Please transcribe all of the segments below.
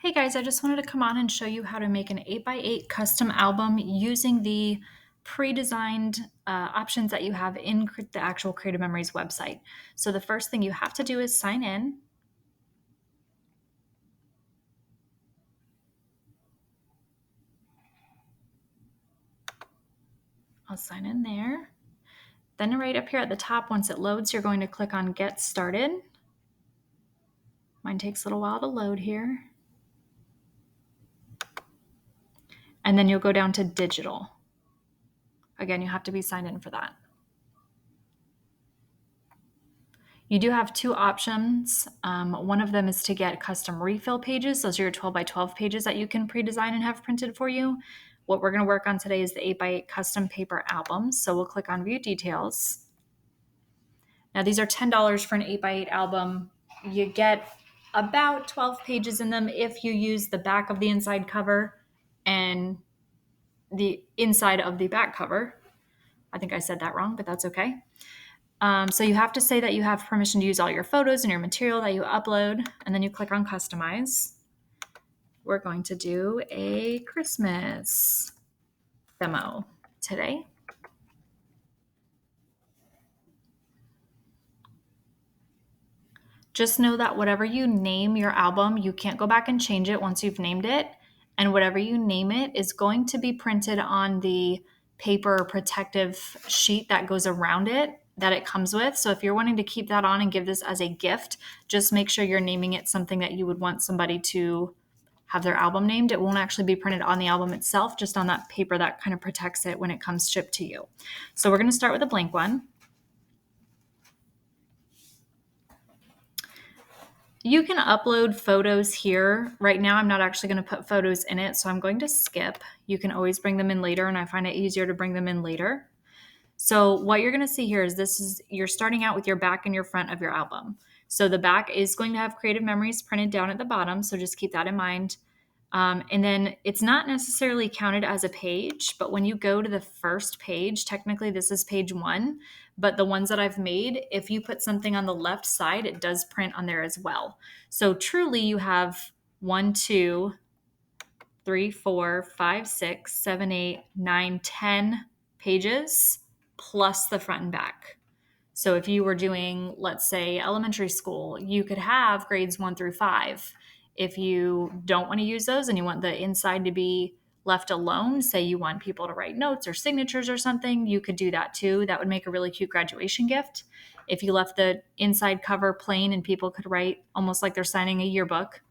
Hey guys, I just wanted to come on and show you how to make an 8x8 custom album using the pre-designed options that you have in the actual Creative Memories website. So the first thing you have to do is sign in. I'll sign in there. Then right up here at the top, once it loads, you're going to click on Get Started. Mine takes a little while to load here. And then you'll go down to Digital. Again, you have to be signed in for that. You do have two options. One of them is to get custom refill pages. Those are your 12 by 12 pages that you can pre-design and have printed for you. What we're going to work on today is the 8x8 custom paper albums. So we'll click on View Details. Now these are $10 for an 8x8 album. You get about 12 pages in them if you use the back of the inside cover and the inside of the back cover. I think I said that wrong, but that's okay. So you have to say that you have permission to use all your photos and your material that you upload, and then you click on Customize. We're going to do a Christmas demo today. Just know that whatever you name your album, you can't go back and change it once you've named it. And whatever you name it is going to be printed on the paper protective sheet that goes around it that it comes with. So if you're wanting to keep that on and give this as a gift, just make sure you're naming it something that you would want somebody to have their album named. It won't actually be printed on the album itself, just on that paper that kind of protects it when it comes shipped to you. So we're going to start with a blank one. You can upload photos here. Right now, I'm not actually going to put photos in it, so I'm going to skip. You can always bring them in later, and I find it easier to bring them in later. So what you're going to see here is you're starting out with your back and your front of your album. So the back is going to have Creative Memories printed down at the bottom, so just keep that in mind. And then it's not necessarily counted as a page, but when you go to the first page, technically this is page 1, but the ones that I've made, if you put something on the left side, it does print on there as well. So truly you have 1, 2, 3, 4, 5, 6, 7, 8, 9, 10 pages plus the front and back. So if you were doing, let's say, elementary school, you could have grades 1 through 5. If you don't want to use those and you want the inside to be left alone, say you want people to write notes or signatures or something, you could do that too. That would make a really cute graduation gift. If you left the inside cover plain and people could write almost like they're signing a yearbook.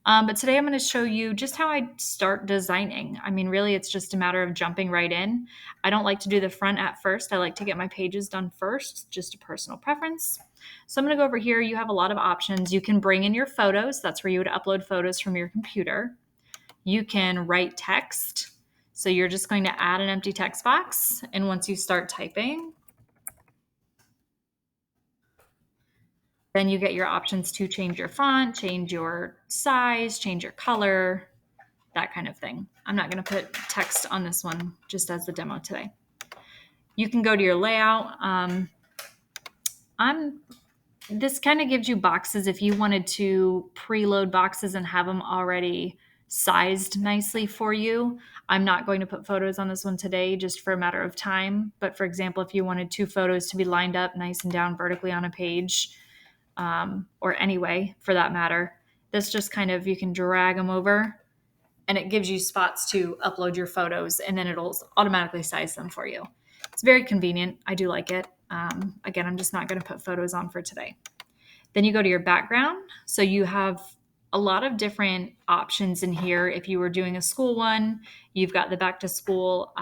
But today I'm going to show you just how I start designing. I mean, really, it's just a matter of jumping right in. I don't like to do the front at first. I like to get my pages done first, just a personal preference. So I'm going to go over here. You have a lot of options. You can bring in your photos. That's where you would upload photos from your computer. You can write text. So you're just going to add an empty text box. And once you start typing, then you get your options to change your font, change your size, change your color, that kind of thing. I'm not going to put text on this one just as the demo today. You can go to your layout. This kind of gives you boxes if you wanted to preload boxes and have them already sized nicely for you. I'm not going to put photos on this one today just for a matter of time. But for example, if you wanted 2 photos to be lined up nice and down vertically on a page, or anyway, for that matter, this just kind of, you can drag them over and it gives you spots to upload your photos and then it'll automatically size them for you. It's very convenient. I do like it. Again, I'm just not going to put photos on for today. Then you go to your background. So you have a lot of different options in here. If you were doing a school one, you've got the back to school,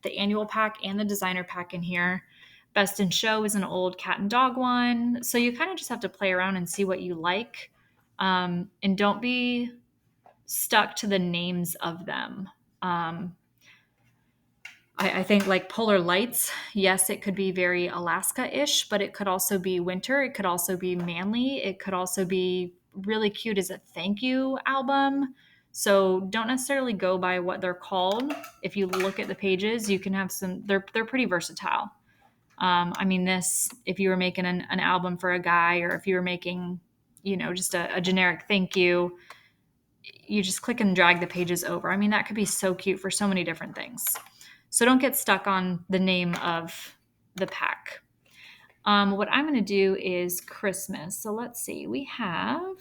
the annual pack and the designer pack in here. Best in Show is an old cat and dog one. So you kind of just have to play around and see what you like. And don't be stuck to the names of them. I think like Polar Lights, yes, it could be very Alaska-ish, but it could also be winter. It could also be manly. It could also be really cute as a thank you album. So don't necessarily go by what they're called. If you look at the pages, you can have they're pretty versatile. I mean, if you were making an album for a guy or if you were making, just a generic thank you, you just click and drag the pages over. I mean, that could be so cute for so many different things. So don't get stuck on the name of the pack. What I'm going to do is Christmas. So let's see. I'm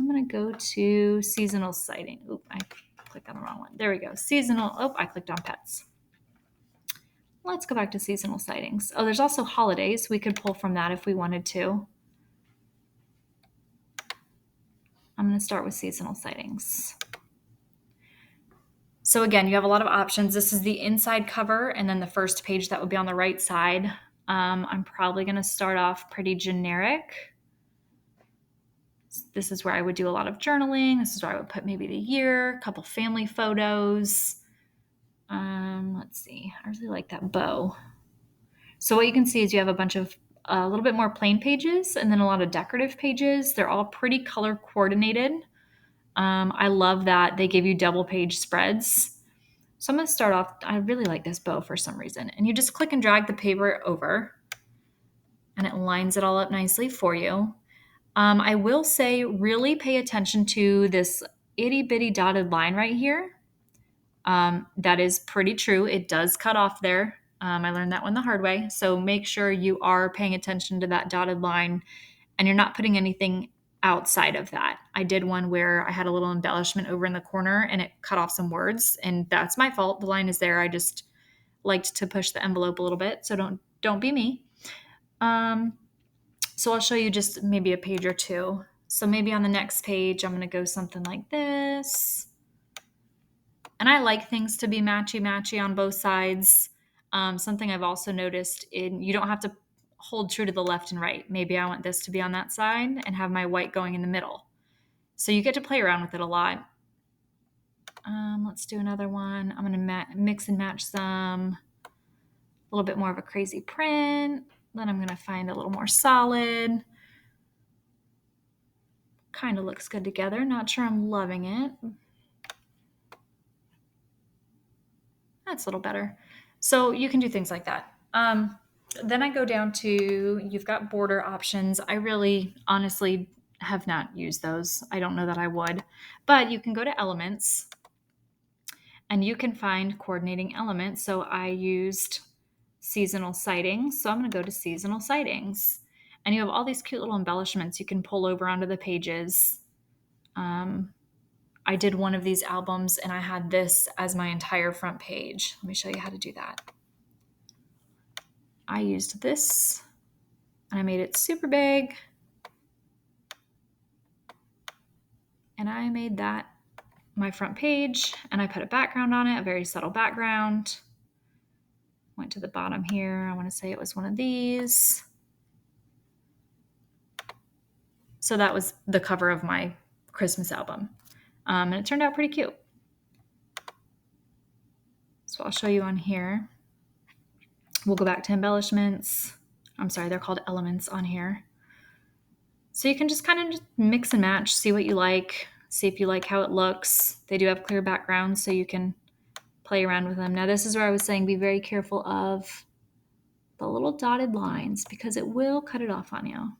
going to go to seasonal sighting. Oop, I clicked on the wrong one. There we go. Seasonal. Oh, I clicked on pets. Let's go back to seasonal sightings. Oh, there's also holidays. We could pull from that if we wanted to. I'm going to start with seasonal sightings. So again, you have a lot of options. This is the inside cover, and then the first page that would be on the right side. I'm probably going to start off pretty generic. This is where I would do a lot of journaling. This is where I would put maybe the year, a couple family photos. Let's see. I really like that bow. So what you can see is you have a bunch of a little bit more plain pages and then a lot of decorative pages. They're all pretty color coordinated. I love that they give you double page spreads. So I'm going to start off, I really like this bow for some reason. And you just click and drag the paper over and it lines it all up nicely for you. I will say really pay attention to this itty bitty dotted line right here. That is pretty true. It does cut off there. I learned that one the hard way. So make sure you are paying attention to that dotted line and you're not putting anything outside of that. I did one where I had a little embellishment over in the corner and it cut off some words, and that's my fault. The line is there. I just liked to push the envelope a little bit. So don't be me. So I'll show you just maybe a page or two. So maybe on the next page, I'm going to go something like this. And I like things to be matchy on both sides. Something I've also noticed you don't have to hold true to the left and right. Maybe I want this to be on that side and have my white going in the middle. So you get to play around with it a lot. Let's do another one. I'm going to mix and match some, a little bit more of a crazy print. Then I'm going to find a little more solid. Kind of looks good together. Not sure I'm loving it. That's a little better. So you can do things like that. Then I go down to, you've got border options. I really honestly have not used those. I don't know that I would, but you can go to elements and you can find coordinating elements. So I used seasonal sightings. So I'm going to go to seasonal sightings, and you have all these cute little embellishments you can pull over onto the pages. I did one of these albums and I had this as my entire front page. Let me show you how to do that. I used this and I made it super big. And I made that my front page, and I put a background on it, a very subtle background. Went to the bottom here. I want to say it was one of these. So that was the cover of my Christmas album. And it turned out pretty cute. So I'll show you on here. We'll go back to embellishments. I'm sorry, they're called elements on here. So you can just kind of just mix and match, see what you like, see if you like how it looks. They do have clear backgrounds, so you can play around with them. Now, this is where I was saying be very careful of the little dotted lines because it will cut it off on you.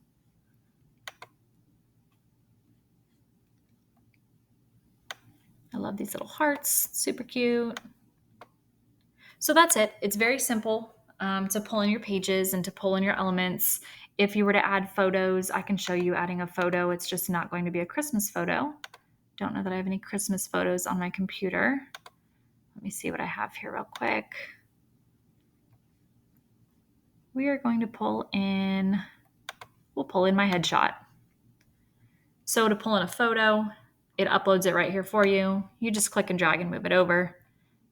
I love these little hearts, super cute. So that's it. It's very simple to pull in your pages and to pull in your elements. If you were to add photos, I can show you adding a photo. It's just not going to be a Christmas photo. Don't know that I have any Christmas photos on my computer. Let me see what I have here real quick. We are going to pull in my headshot. So to pull in a photo, it uploads it right here for you. You just click and drag and move it over.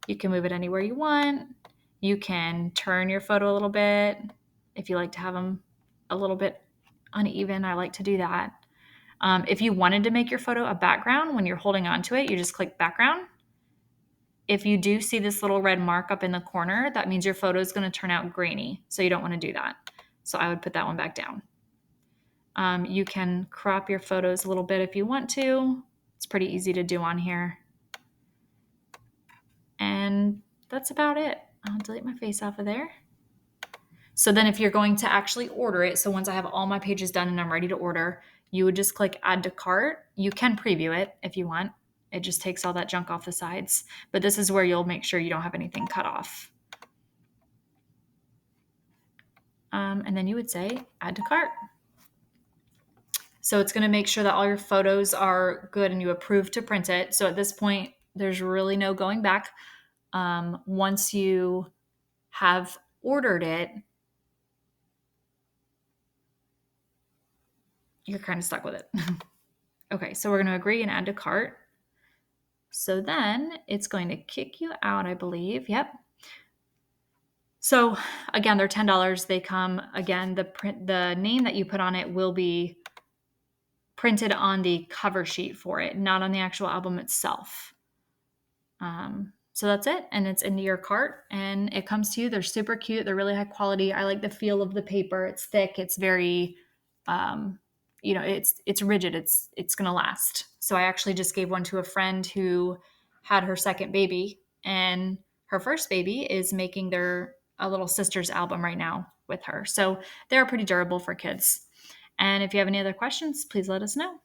You can move it anywhere you want. You can turn your photo a little bit if you like to have them a little bit uneven. I like to do that. If you wanted to make your photo a background, when you're holding onto it, you just click background. If you do see this little red mark up in the corner, that means your photo is going to turn out grainy. So you don't want to do that. So I would put that one back down. You can crop your photos a little bit if you want to. It's pretty easy to do on here. And that's about it. I'll delete my face off of there. So then if you're going to actually order it, so once I have all my pages done and I'm ready to order, you would just click add to cart. You can preview it if you want. It just takes all that junk off the sides. But this is where you'll make sure you don't have anything cut off. And then you would say add to cart. So it's going to make sure that all your photos are good and you approve to print it. So at this point, there's really no going back. Once you have ordered it, you're kind of stuck with it. Okay, so we're going to agree and add to cart. So then it's going to kick you out, I believe. Yep. So again, they're $10. They come again. The name that you put on it will be printed on the cover sheet for it, not on the actual album itself. So that's it, and it's into your cart, and it comes to you. They're super cute. They're really high quality. I like the feel of the paper. It's thick. It's very, it's rigid. It's gonna last. So I actually just gave one to a friend who had her second baby, and her first baby is making a little sister's album right now with her. So they're pretty durable for kids. And if you have any other questions, please let us know.